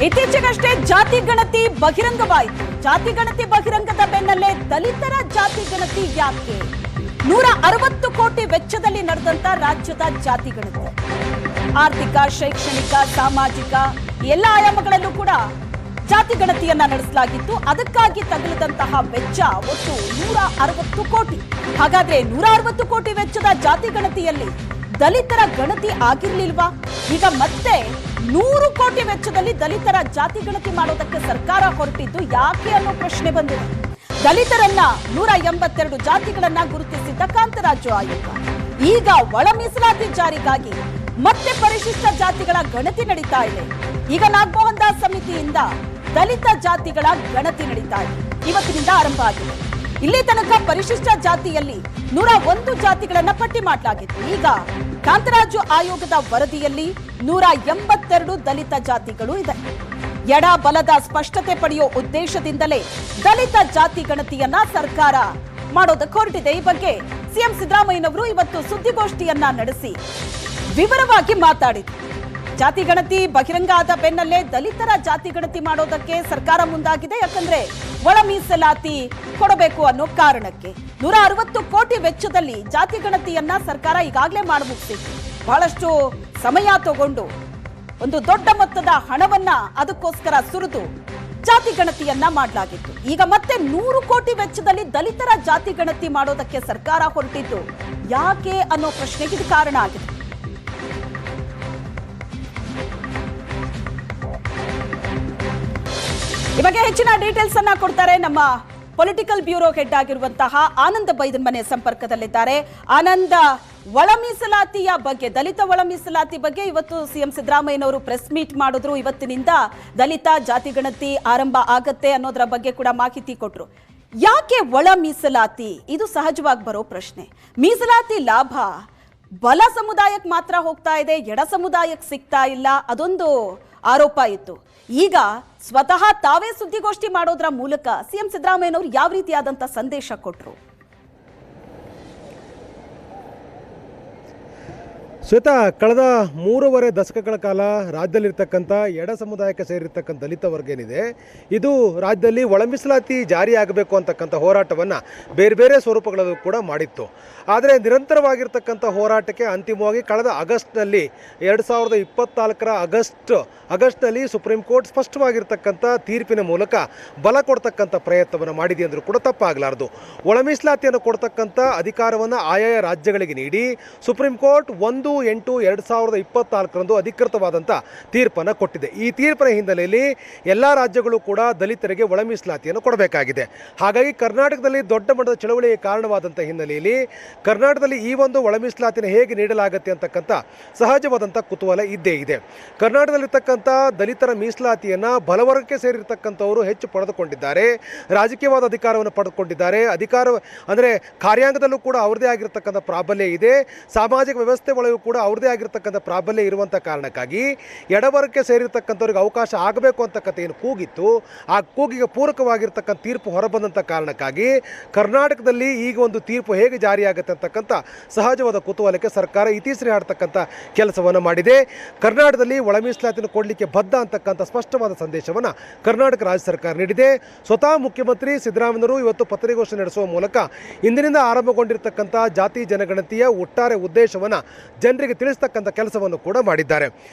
ಇತ್ತೀಚೆಗಷ್ಟೇ ಜಾತಿ ಗಣತಿ ಬಹಿರಂಗವಾಯಿತು. ಜಾತಿ ಗಣತಿ ಬಹಿರಂಗದ ಬೆನ್ನಲ್ಲೇ ದಲಿತರ ಜಾತಿ ಗಣತಿ ಯಾಕೆ? 160 ಕೋಟಿ ವೆಚ್ಚದಲ್ಲಿ ನಡೆದಂತ ರಾಜ್ಯದ ಜಾತಿ ಗಣತಿ ಆರ್ಥಿಕ, ಶೈಕ್ಷಣಿಕ, ಸಾಮಾಜಿಕ ಎಲ್ಲ ಆಯಾಮಗಳಲ್ಲೂ ಕೂಡ ಜಾತಿ ಗಣತಿಯನ್ನ ನಡೆಸಲಾಗಿತ್ತು. ಅದಕ್ಕಾಗಿ ತಗುಲಿದಂತಹ ವೆಚ್ಚ ಒಟ್ಟು 160 ಕೋಟಿ. ಹಾಗಾದ್ರೆ 160 ಕೋಟಿ ವೆಚ್ಚದ ಜಾತಿ ಗಣತಿಯಲ್ಲಿ ದಲಿತರ ಗಣತಿ ಆಗಿರ್ಲಿಲ್ವಾ? ಈಗ ಮತ್ತೆ 100 ಕೋಟಿ ವೆಚ್ಚದಲ್ಲಿ ದಲಿತರ ಜಾತಿ ಗಣತಿ ಮಾಡೋದಕ್ಕೆ ಸರ್ಕಾರ ಹೊರಟಿದ್ದು ಯಾಕೆ ಅನ್ನೋ ಪ್ರಶ್ನೆ ಬಂದಿದೆ. ದಲಿತರನ್ನ 182 ಜಾತಿಗಳನ್ನ ಗುರುತಿಸಿದ್ದ ಕಾಂತರಾಜು ಆಯೋಗ ಈಗ ಒಳ ಮೀಸಲಾತಿ ಜಾರಿಗಾಗಿ ಮತ್ತೆ ಪರಿಶಿಷ್ಟ ಜಾತಿಗಳ ಗಣತಿ ನಡೀತಾ ಇದೆ. ಈಗ ನಾಗಮೋಹನ್ ದಾಸ್ ಸಮಿತಿಯಿಂದ ದಲಿತ ಜಾತಿಗಳ ಗಣತಿ ನಡೀತಾ ಇದೆ. ಇವತ್ತಿನಿಂದ ಆರಂಭ ಆಗಿದೆ. ಇಲ್ಲಿ ತನಕ ಪರಿಶಿಷ್ಟ ಜಾತಿಯಲ್ಲಿ 101 ಜಾತಿಗಳನ್ನ ಪಟ್ಟಿ ಮಾಡಲಾಗಿತ್ತು. ಈಗ ಕಾಂತರಾಜು ಆಯೋಗದ ವರದಿಯಲ್ಲಿ 182 ದಲಿತ ಜಾತಿಗಳು ಇದೆ. ಎಡ ಬಲದ ಸ್ಪಷ್ಟತೆ ಪಡೆಯುವ ಉದ್ದೇಶದಿಂದಲೇ ದಲಿತ ಜಾತಿ ಗಣತಿಯನ್ನ ಸರ್ಕಾರ ಮಾಡೋದಕ್ಕೆ ಹೊರಟಿದೆ. ಈ ಬಗ್ಗೆ ಸಿಎಂ ಸಿದ್ದರಾಮಯ್ಯನವರು ಇವತ್ತು ಸುದ್ದಿಗೋಷ್ಠಿಯನ್ನ ನಡೆಸಿ ವಿವರವಾಗಿ ಮಾತಾಡಿದ್ರು. ಜಾತಿ ಗಣತಿ ಬಹಿರಂಗ ಆದ ಬೆನ್ನಲ್ಲೇ ದಲಿತರ ಜಾತಿ ಗಣತಿ ಮಾಡೋದಕ್ಕೆ ಸರ್ಕಾರ ಮುಂದಾಗಿದೆ. ಯಾಕಂದ್ರೆ ಒಳ ಮೀಸಲಾತಿ ಕೊಡಬೇಕು ಅನ್ನೋ ಕಾರಣಕ್ಕೆ 160 ಕೋಟಿ ವೆಚ್ಚದಲ್ಲಿ ಜಾತಿ ಗಣತಿಯನ್ನ ಸರ್ಕಾರ ಈಗಾಗಲೇ ಮಾಡಬಹುದು. ಬಹಳಷ್ಟು ಸಮಯ ತಗೊಂಡು ಒಂದು ದೊಡ್ಡ ಮೊತ್ತದ ಹಣವನ್ನ ಅದಕ್ಕೋಸ್ಕರ ಸುರಿದು ಜಾತಿ ಗಣತಿಯನ್ನ ಮಾಡಲಾಗಿತ್ತು. ಈಗ ಮತ್ತೆ 100 ಕೋಟಿ ವೆಚ್ಚದಲ್ಲಿ ದಲಿತರ ಜಾತಿ ಗಣತಿ ಮಾಡೋದಕ್ಕೆ ಸರ್ಕಾರ ಹೊರಟಿದ್ದು ಯಾಕೆ ಅನ್ನೋ ಪ್ರಶ್ನೆಗೆ ಇದು ಕಾರಣ ಆಗಿದೆ. ಈ ಬಗ್ಗೆ ಹೆಚ್ಚಿನ ಡೀಟೇಲ್ಸ್ ಅನ್ನ ಕೊಡ್ತಾರೆ ನಮ್ಮ ಪೊಲಿಟಿಕಲ್ ಬ್ಯೂರೋ ಹೆಡ್ ಆಗಿರುವಂತಹ ಆನಂದ ಬೈದನ್ ಮನೆ ಸಂಪರ್ಕದಲ್ಲಿದ್ದಾರೆ. ಆನಂದ, ಒಳ ಮೀಸಲಾತಿಯ ಬಗ್ಗೆ, ದಲಿತ ಒಳ ಮೀಸಲಾತಿ ಬಗ್ಗೆ ಇವತ್ತು ಸಿಎಂ ಸಿದ್ದರಾಮಯ್ಯನವರು ಪ್ರೆಸ್ ಮೀಟ್ ಮಾಡಿದ್ರು. ಇವತ್ತಿನಿಂದ ದಲಿತ ಜಾತಿ ಗಣತಿ ಆರಂಭ ಆಗತ್ತೆ ಅನ್ನೋದರ ಬಗ್ಗೆ ಕೂಡ ಮಾಹಿತಿ ಕೊಟ್ರು. ಯಾಕೆ ಒಳ ಮೀಸಲಾತಿ? ಇದು ಸಹಜವಾಗಿ ಬರೋ ಪ್ರಶ್ನೆ. ಮೀಸಲಾತಿ ಲಾಭ ಬಲ ಸಮುದಾಯಕ್ಕೆ ಮಾತ್ರ ಹೋಗ್ತಾ ಇದೆ, ಎಡ ಸಮುದಾಯಕ್ಕೆ ಸಿಗ್ತಾ ಇಲ್ಲ, ಅದೊಂದು ಆರೋಪ ಇತ್ತು. ಈಗ ಸ್ವತಃ ತಾವೇ ಸುದ್ದಿಗೋಷ್ಠಿ ಮಾಡೋದ್ರ ಮೂಲಕ ಸಿಎಂ ಸಿದ್ದರಾಮಯ್ಯನವರು ಯಾವ ರೀತಿಯಾದಂತ ಸಂದೇಶ ಕೊಟ್ಟರು? ಶ್ವೇತಾ, ಕಳೆದ 3.5 ದಶಕಗಳ ಕಾಲ ರಾಜ್ಯದಲ್ಲಿರ್ತಕ್ಕಂಥ ಎಡ ಸಮುದಾಯಕ್ಕೆ ಸೇರಿರ್ತಕ್ಕಂಥ ದಲಿತ ವರ್ಗ ಏನಿದೆ, ಇದು ರಾಜ್ಯದಲ್ಲಿ ಒಳ ಮೀಸಲಾತಿ ಜಾರಿಯಾಗಬೇಕು ಅಂತಕ್ಕಂಥ ಹೋರಾಟವನ್ನು ಬೇರೆ ಬೇರೆ ಸ್ವರೂಪಗಳಲ್ಲೂ ಕೂಡ ಮಾಡಿತ್ತು. ಆದರೆ ನಿರಂತರವಾಗಿರ್ತಕ್ಕಂಥ ಹೋರಾಟಕ್ಕೆ ಅಂತಿಮವಾಗಿ ಕಳೆದ ಆಗಸ್ಟ್ನಲ್ಲಿ 2024 ಆಗಸ್ಟ್ನಲ್ಲಿ ಸುಪ್ರೀಂ ಕೋರ್ಟ್ ಸ್ಪಷ್ಟವಾಗಿರ್ತಕ್ಕಂಥ ತೀರ್ಪಿನ ಮೂಲಕ ಬಲ ಕೊಡ್ತಕ್ಕಂಥ ಪ್ರಯತ್ನವನ್ನು ಮಾಡಿದೆ ಅಂದರೂ ಕೂಡ ತಪ್ಪಾಗಲಾರದು. ಒಳ ಮೀಸಲಾತಿಯನ್ನು ಕೊಡ್ತಕ್ಕಂಥ ಅಧಿಕಾರವನ್ನು ಆಯಾಯ ರಾಜ್ಯಗಳಿಗೆ ನೀಡಿ ಸುಪ್ರೀಂ ಕೋರ್ಟ್ 1/8/2024 ಅಧಿಕೃತವಾದಂಥ ತೀರ್ಪನ್ನು ಕೊಟ್ಟಿದೆ. ಈ ತೀರ್ಪಿನ ಹಿನ್ನೆಲೆಯಲ್ಲಿ ಎಲ್ಲ ರಾಜ್ಯಗಳು ಕೂಡ ದಲಿತರಿಗೆ ಒಳ ಮೀಸಲಾತಿಯನ್ನು ಕೊಡಬೇಕಾಗಿದೆ. ಹಾಗಾಗಿ ಕರ್ನಾಟಕದಲ್ಲಿ ದೊಡ್ಡ ಮಟ್ಟದ ಚಳವಳಿಗೆ ಕಾರಣವಾದಂಥ ಹಿನ್ನೆಲೆಯಲ್ಲಿ ಕರ್ನಾಟಕದಲ್ಲಿ ಈ ಒಂದು ಒಳ ಮೀಸಲಾತಿನ ಹೇಗೆ ನೀಡಲಾಗುತ್ತೆ ಅಂತಕ್ಕಂಥ ಸಹಜವಾದಂಥ ಕುತೂಹಲ ಇದ್ದೇ ಇದೆ. ಕರ್ನಾಟಕದಲ್ಲಿರ್ತಕ್ಕಂಥ ದಲಿತರ ಮೀಸಲಾತಿಯನ್ನು ಬಲವರ್ಗಕ್ಕೆ ಸೇರಿರ್ತಕ್ಕಂಥವರು ಹೆಚ್ಚು ಪಡೆದುಕೊಂಡಿದ್ದಾರೆ, ರಾಜಕೀಯವಾದ ಅಧಿಕಾರವನ್ನು ಪಡೆದುಕೊಂಡಿದ್ದಾರೆ. ಅಧಿಕಾರ ಅಂದರೆ ಕಾರ್ಯಾಂಗದಲ್ಲೂ ಕೂಡ ಅವ್ರದ್ದೇ ಆಗಿರ್ತಕ್ಕಂಥ ಪ್ರಾಬಲ್ಯ ಇದೆ, ಸಾಮಾಜಿಕ ವ್ಯವಸ್ಥೆ ಒಳಗೂ ಕೂಡ ಅವ್ರದ್ದೇ ಆಗಿರ್ತಕ್ಕಂಥ ಪ್ರಾಬಲ್ಯ ಇರುವಂಥ ಕಾರಣಕ್ಕಾಗಿ ಎಡವರ್ಗಕ್ಕೆ ಸೇರಿರ್ತಕ್ಕಂಥವ್ರಿಗೆ ಅವಕಾಶ ಆಗಬೇಕು ಅಂತಕ್ಕಂಥ ಏನು ಕೂಗಿತ್ತು, ಆ ಕೂಗಿಗೆ ಪೂರಕವಾಗಿರ್ತಕ್ಕಂಥ ತೀರ್ಪು ಹೊರಬಂದಂಥ ಕಾರಣಕ್ಕಾಗಿ ಕರ್ನಾಟಕದಲ್ಲಿ ಈಗ ಒಂದು ತೀರ್ಪು ಹೇಗೆ ಜಾರಿಯಾಗುತ್ತೆ ಅಂತಕ್ಕಂಥ ಸಹಜವಾದ ಕುತೂಹಲಕ್ಕೆ ಸರ್ಕಾರ ಇತಿಶ್ರೀ ಹಾಡ್ತಕ್ಕಂಥ ಕೆಲಸವನ್ನು ಮಾಡಿದೆ. ಕರ್ನಾಟಕದಲ್ಲಿ ಒಳ ಮೀಸಲಾತಿಯನ್ನು ಕೊಡಲಿಕ್ಕೆ ಬದ್ಧ ಅಂತಕ್ಕಂಥ ಸ್ಪಷ್ಟವಾದ ಸಂದೇಶವನ್ನು ಕರ್ನಾಟಕ ರಾಜ್ಯ ಸರ್ಕಾರ ನೀಡಿದೆ. ಸ್ವತಃ ಮುಖ್ಯಮಂತ್ರಿ ಸಿದ್ದರಾಮಯ್ಯನವರು ಇವತ್ತು ಪತ್ರಿಕಾಗೋಷ್ಠಿ ನಡೆಸುವ ಮೂಲಕ ಇಂದಿನಿಂದ ಆರಂಭಗೊಂಡಿರ್ತಕ್ಕಂಥ ಜಾತಿ ಜನಗಣತಿಯ ಒಟ್ಟಾರೆ ಉದ್ದೇಶವನ್ನು ಜನರಿಗೆ ತಿಳಿಸ್ತಕ್ಕಂಥ ಕೆಲಸವನ್ನು ಕೂಡ ಮಾಡಿದ್ದಾರೆ.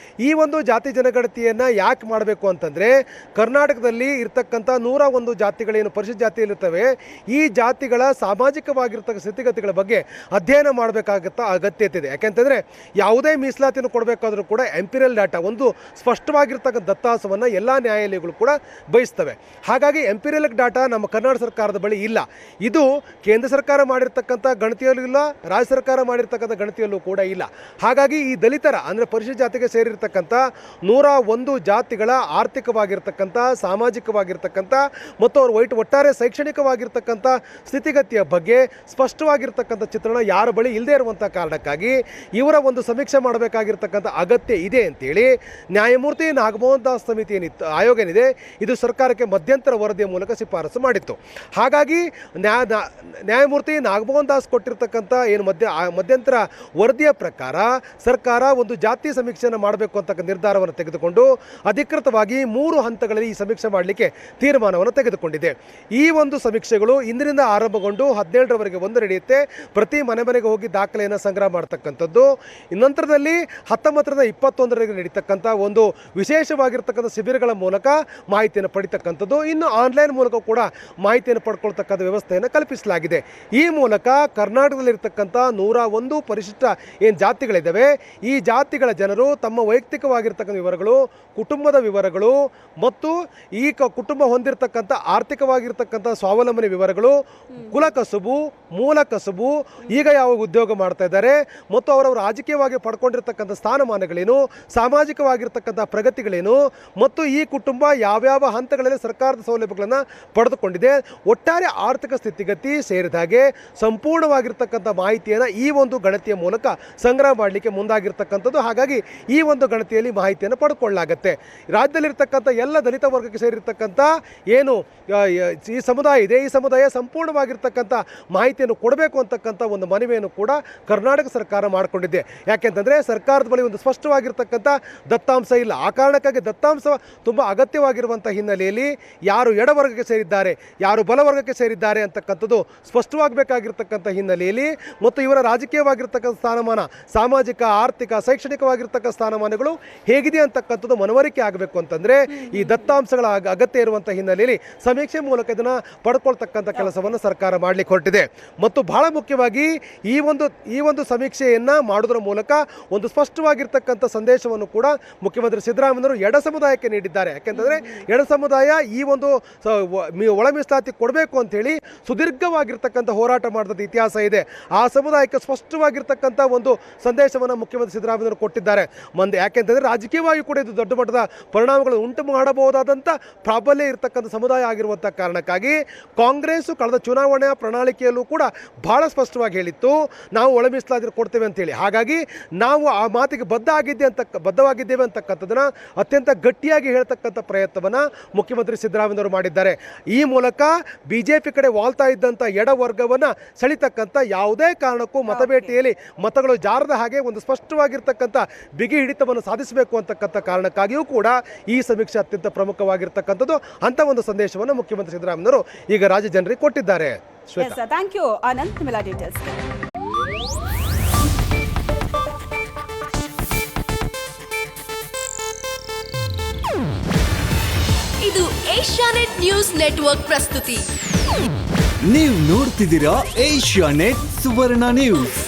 ಈ ಒಂದು ಜಾತಿ ಜನಗಣತಿಯನ್ನು ಯಾಕೆ ಮಾಡಬೇಕು ಅಂತಂದರೆ, ಕರ್ನಾಟಕದಲ್ಲಿ ಇರ್ತಕ್ಕಂಥ 101 ಜಾತಿಗಳೇನು ಪರಿಶಿಷ್ಟ ಜಾತಿಯಲ್ಲಿರ್ತವೆ, ಈ ಜಾತಿಗಳ ಸಾಮಾಜಿಕವಾಗಿರ್ತಕ್ಕ ಸ್ಥಿತಿಗತಿಗಳ ಬಗ್ಗೆ ಅಧ್ಯಯನ ಮಾಡಬೇಕಾಗತ್ತ ಅಗತ್ಯತೆ ಇದೆ. ಯಾಕೆಂತಂದರೆ ಯಾವುದೇ ಮೀಸಲಾತಿಯನ್ನು ಕೊಡಬೇಕಾದ್ರೂ ಕೂಡ ಎಂಪಿರಿಯಲ್ ಡಾಟಾ, ಒಂದು ಸ್ಪಷ್ಟವಾಗಿರ್ತಕ್ಕಂಥ ದತ್ತಾಂಶವನ್ನು ಎಲ್ಲ ನ್ಯಾಯಾಲಯಗಳು ಕೂಡ ಬಯಸ್ತವೆ. ಹಾಗಾಗಿ ಎಂಪಿರಿಯಲ್ ಡಾಟಾ ನಮ್ಮ ಕರ್ನಾಟಕ ಸರ್ಕಾರದ ಬಳಿ ಇಲ್ಲ. ಇದು ಕೇಂದ್ರ ಸರ್ಕಾರ ಮಾಡಿರ್ತಕ್ಕಂಥ ಗಣತಿಯಲ್ಲೂ ಇಲ್ಲ, ರಾಜ್ಯ ಸರ್ಕಾರ ಮಾಡಿರ್ತಕ್ಕಂಥ ಗಣತಿಯಲ್ಲೂ ಕೂಡ ಇಲ್ಲ. ಹಾಗಾಗಿ ಈ ದಲಿತರ ಅಂದರೆ ಪರಿಶಿಷ್ಟ ಜಾತಿಗೆ ಸೇರಿರ್ತಕ್ಕಂಥ 101 ಜಾತಿಗಳ ಆರ್ಥಿಕವಾಗಿರ್ತಕ್ಕಂಥ, ಸಾಮಾಜಿಕವಾಗಿರ್ತಕ್ಕಂಥ ಮತ್ತು ಅವ್ರ ಒಟ್ಟಾರೆ ಶೈಕ್ಷಣಿಕವಾಗಿರ್ತಕ್ಕಂಥ ಸ್ಥಿತಿಗತಿಯ ಬಗ್ಗೆ ಸ್ಪಷ್ಟವಾಗಿರ್ತಕ್ಕಂಥ ಚಿತ್ರಣ ಯಾರ ಬಳಿ ಇಲ್ಲದೇ ಇರುವಂಥ ಕಾರಣಕ್ಕಾಗಿ ಇವರ ಒಂದು ಸಮೀಕ್ಷೆ ಮಾಡಬೇಕಾಗಿರ್ತಕ್ಕಂಥ ಅಗತ್ಯ ಇದೆ ಅಂತೇಳಿ ನ್ಯಾಯಮೂರ್ತಿ ನಾಗಮೋಹನ್ ದಾಸ್ ಸಮಿತಿ ಏನಿತ್ತು, ಆಯೋಗ ಏನಿದೆ, ಇದು ಸರ್ಕಾರಕ್ಕೆ ಮಧ್ಯಂತರ ವರದಿಯ ಮೂಲಕ ಶಿಫಾರಸು ಮಾಡಿತ್ತು. ಹಾಗಾಗಿ ನ್ಯಾಯಮೂರ್ತಿ ನಾಗಮೋಹನ್ ದಾಸ್ ಕೊಟ್ಟಿರ್ತಕ್ಕಂಥ ಏನು ಮಧ್ಯಂತರ ವರದಿಯ ಪ್ರಕಾರ ಸರ್ಕಾರ ಒಂದು ಜಾತಿ ಸಮೀಕ್ಷೆಯನ್ನು ಮಾಡಬೇಕು ಅಂತಕ್ಕ ನಿರ್ಧಾರವನ್ನು ತೆಗೆದುಕೊಂಡು ಅಧಿಕೃತವಾಗಿ 3 ಹಂತಗಳಲ್ಲಿ ಈ ಸಮೀಕ್ಷೆ ಮಾಡಲಿಕ್ಕೆ ತೀರ್ಮಾನವನ್ನು ತೆಗೆದುಕೊಂಡಿದೆ. ಈ ಒಂದು ಸಮೀಕ್ಷೆಗಳು ಇಂದಿನಿಂದ ಆರಂಭಗೊಂಡು 17ರವರೆಗೆ ನಡೆಯುತ್ತೆ. ಪ್ರತಿ ಮನೆಗೆ ಹೋಗಿ ದಾಖಲೆಯನ್ನು ಸಂಗ್ರಹ ಮಾಡತಕ್ಕಂಥದ್ದು. ನಂತರದಲ್ಲಿ 19ರಿಂದ 21ರವರೆಗೆ ನಡೀತಕ್ಕಂಥ ಒಂದು ವಿಶೇಷವಾಗಿರ್ತಕ್ಕಂಥ ಶಿಬಿರಗಳ ಮೂಲಕ ಮಾಹಿತಿಯನ್ನು ಪಡಿತಕ್ಕಂಥದ್ದು. ಇನ್ನು ಆನ್ಲೈನ್ ಮೂಲಕ ಕೂಡ ಮಾಹಿತಿಯನ್ನು ಪಡ್ಕೊಳ್ತಕ್ಕಂಥ ವ್ಯವಸ್ಥೆಯನ್ನು ಕಲ್ಪಿಸಲಾಗಿದೆ. ಈ ಮೂಲಕ ಕರ್ನಾಟಕದಲ್ಲಿರ್ತಕ್ಕಂಥ 101 ಪರಿಶಿಷ್ಟ ಏನು ಜಾತಿಗಳಿದ್ದಾವೆ, ಈ ಜಾತಿಗಳ ಜನರು ತಮ್ಮ ವೈಯಕ್ತಿಕವಾಗಿರ್ತಕ್ಕಂಥ ವಿವರಗಳು, ಕುಟುಂಬದ ವಿವರಗಳು ಮತ್ತು ಈ ಕುಟುಂಬ ಹೊಂದಿರತಕ್ಕಂಥ ಆರ್ಥಿಕವಾಗಿರ್ತಕ್ಕಂಥ ಸ್ವಾವಲಂಬನೆ ವಿವರಗಳು, ಕುಲ ಕಸುಬು, ಮೂಲ ಕಸುಬು, ಈಗ ಯಾವ ಉದ್ಯೋಗ ಮಾಡ್ತಾ ಇದ್ದಾರೆ ಮತ್ತು ಅವರವರು ರಾಜಕೀಯವಾಗಿ ಪಡ್ಕೊಂಡಿರ್ತಕ್ಕಂಥ ಸ್ಥಾನಮಾನಗಳೇನು, ಸಾಮಾಜಿಕವಾಗಿರ್ತಕ್ಕಂಥ ಪ್ರಗತಿಗಳೇನು ಮತ್ತು ಈ ಕುಟುಂಬ ಯಾವ್ಯಾವ ಹಂತಗಳಲ್ಲಿ ಸರ್ಕಾರದ ಸೌಲಭ್ಯಗಳನ್ನು ಪಡೆದುಕೊಂಡಿದೆ, ಒಟ್ಟಾರೆ ಆರ್ಥಿಕ ಸ್ಥಿತಿಗತಿ ಸೇರಿದ ಹಾಗೆ ಸಂಪೂರ್ಣವಾಗಿರ್ತಕ್ಕಂಥ ಮಾಹಿತಿಯನ್ನು ಈ ಒಂದು ಗಣತಿಯ ಮೂಲಕ ಸಂಗ್ರಹ ಮಾಡಲಿಕ್ಕೆ ಮುಂದಾಗಿರ್ತಕ್ಕಂಥದ್ದು. ಹಾಗಾಗಿ ಈ ಒಂದು ಗಣತಿಯಲ್ಲಿ ಮಾಹಿತಿಯನ್ನು ಪಡ್ಕೊಳ್ಳಲಾಗುತ್ತೆ. ರಾಜ್ಯದಲ್ಲಿರ್ತಕ್ಕಂಥ ಎಲ್ಲ ದಲಿತ ವರ್ಗಕ್ಕೆ ಸೇರಿರ್ತಕ್ಕಂಥ ಏನು ಈ ಸಮುದಾಯ ಇದೆ, ಈ ಸಮುದಾಯ ಸಂಪೂರ್ಣವಾಗಿರ್ತಕ್ಕಂಥ ಮಾಹಿತಿಯನ್ನು ಕೊಡಬೇಕು ಅಂತಕ್ಕಂಥ ಒಂದು ಮನವಿಯನ್ನು ಕೂಡ ಕರ್ನಾಟಕ ಸರ್ಕಾರ ಮಾಡಿಕೊಂಡಿದೆ. ಯಾಕೆಂತಂದರೆ ಸರ್ಕಾರದ ಬಳಿ ಒಂದು ಸ್ಪಷ್ಟವಾಗಿರ್ತಕ್ಕಂಥ ದತ್ತಾಂಶ ಇಲ್ಲ. ಆ ಕಾರಣಕ್ಕಾಗಿ ದತ್ತಾಂಶ ತುಂಬ ಅಗತ್ಯವಾಗಿರುವಂಥ ಹಿನ್ನೆಲೆಯಲ್ಲಿ ಯಾರು ಎಡವರ್ಗಕ್ಕೆ ಸೇರಿದ್ದಾರೆ, ಯಾರು ಬಲವರ್ಗಕ್ಕೆ ಸೇರಿದ್ದಾರೆ ಅಂತಕ್ಕಂಥದ್ದು ಸ್ಪಷ್ಟವಾಗಬೇಕಾಗಿರ್ತಕ್ಕಂಥ ಹಿನ್ನೆಲೆಯಲ್ಲಿ ಮತ್ತು ಇವರ ರಾಜಕೀಯವಾಗಿರ್ತಕ್ಕಂಥ ಸ್ಥಾನಮಾನ, ಸಾಮಾಜಿಕ, ಆರ್ಥಿಕ, ಶೈಕ್ಷಣಿಕವಾಗಿರ್ತಕ್ಕಂಥ ಸ್ಥಾನಮಾನಗಳು ಹೇಗಿದೆ ಅಂತಕ್ಕಂಥದ್ದು ಮನವರಿಕೆ ಆಗಬೇಕು ಅಂತಂದರೆ ಈ ದತ್ತಾಂಶಗಳ ಅಗತ್ಯ ಇರುವಂಥ ಹಿನ್ನೆಲೆಯಲ್ಲಿ ಸಮೀಕ್ಷೆ ಮೂಲಕ ಇದನ್ನು ಪಡ್ಕೊಳ್ತಕ್ಕಂಥ ಕೆಲಸವನ್ನು ಸರ್ಕಾರ ಮಾಡಲಿಕ್ಕೆ ಹೊರಟಿದೆ. ಮತ್ತು ಬಹಳ ಮುಖ್ಯವಾಗಿ ಈ ಒಂದು ಸಮೀಕ್ಷೆಯನ್ನು ಮಾಡೋದ್ರ ಮೂಲಕ ಒಂದು ಸ್ಪಷ್ಟವಾಗಿರ್ತಕ್ಕಂಥ ಸಂದೇಶವನ್ನು ಕೂಡ ಮುಖ್ಯಮಂತ್ರಿ ಸಿದ್ದರಾಮಯ್ಯನವರು ಎಡ ಸಮುದಾಯಕ್ಕೆ ನೀಡಿದ್ದಾರೆ. ಯಾಕೆಂತಂದರೆ ಎಡ ಸಮುದಾಯ ಈ ಒಂದು ಒಳ ಮೀಸಲಾತಿ ಕೊಡಬೇಕು ಅಂತೇಳಿ ಸುದೀರ್ಘವಾಗಿರ್ತಕ್ಕಂಥ ಹೋರಾಟ ಮಾಡಿದ ಇತಿಹಾಸ ಇದೆ. ಆ ಸಮುದಾಯಕ್ಕೆ ಸ್ಪಷ್ಟವಾಗಿರ್ತಕ್ಕಂಥ ಒಂದು ಸಂದೇಶವನ್ನು ಮುಖ್ಯಮಂತ್ರಿ ಸಿದ್ದರಾಮಯ್ಯನವರು ಕೊಟ್ಟಿದ್ದಾರೆ. ಯಾಕೆಂತಂದರೆ ರಾಜಕೀಯವಾಗಿ ಕೂಡ ಇದು ದೊಡ್ಡ ಮಟ್ಟದ ಪರಿಣಾಮಗಳು ಉಂಟು ಮಾಡಬಹುದಾದಂಥ ಪ್ರಾಬಲ್ಯ ಇರತಕ್ಕಂಥ ಸಮುದಾಯ ಆಗಿರುವಂಥ ಕಾರಣಕ್ಕಾಗಿ ಕಾಂಗ್ರೆಸ್ಸು ಕಳೆದ ಚುನಾವಣೆಯ ಪ್ರಣಾಳಿಕೆಯಲ್ಲೂ ಕೂಡ ಬಹಳ ಸ್ಪಷ್ಟವಾಗಿ ಹೇಳಿತ್ತು, ನಾವು ಒಳ ಮೀಸಲಾತಿ ಕೊಡ್ತೇವೆ ಅಂತೇಳಿ. ಹಾಗಾಗಿ ನಾವು ಆ ಮಾತಿಗೆ ಬದ್ಧವಾಗಿದ್ದೇವೆ ಅಂತಕ್ಕಂಥದ್ದನ್ನು ಅತ್ಯಂತ ಗಟ್ಟಿಯಾಗಿ ಹೇಳ್ತಕ್ಕಂಥ ಪ್ರಯತ್ನವನ್ನು ಮುಖ್ಯಮಂತ್ರಿ ಸಿದ್ದರಾಮಯ್ಯನವರು ಮಾಡಿದ್ದಾರೆ. ಈ ಮೂಲಕ ಬಿಜೆಪಿ ಕಡೆ ವಾಲ್ತಾ ಇದ್ದಂಥ ಎಡವರ್ಗವನ್ನು ಸೆಳಿತಕ್ಕಂಥ ಯಾವುದೇ ಕಾರಣಕ್ಕೂ ಮತಬೇಟೆಯಲ್ಲಿ ಮತಗಳು ಜಾರದ ಹಾಗೆ ಒಂದು ಸ್ಪಷ್ಟವಾಗಿರ್ತಕ್ಕಂಥ ಬಿಗಿ ಹಿಡಿತವನ್ನು ಸಾಧಿಸಬೇಕು ಅಂತಕ್ಕಂಥ ಕಾರಣಕ್ಕಾಗಿಯೂ ಕೂಡ ಈ ಸಮೀಕ್ಷೆ ಅತ್ಯಂತ ಪ್ರಮುಖವಾಗಿರ್ತಕ್ಕಂಥದ್ದು. ಅಂಥ ಒಂದು ಸಂದೇಶವನ್ನು ಮುಖ್ಯಮಂತ್ರಿ ಸಿದ್ದರಾಮಯ್ಯನವರು ಈಗ ರಾಜ್ಯ ಜನರಿಗೆ ಕೊಟ್ಟಿದ್ದಾರೆ. ಥ್ಯಾಂಕ್ ಯು ಆನಂದ್, ನಿಮ್ಮೆಲ್ಲ ಡೀಟೇಲ್ಸ್. ಇದು ಏಷ್ಯಾನೆಟ್ ನ್ಯೂಸ್ ನೆಟ್ವರ್ಕ್ ಪ್ರಸ್ತುತಿ. ನೀವು ನೋಡ್ತಿದ್ದೀರಾ ಏಷ್ಯಾನೆಟ್ ಸುವರ್ಣ ನ್ಯೂಸ್.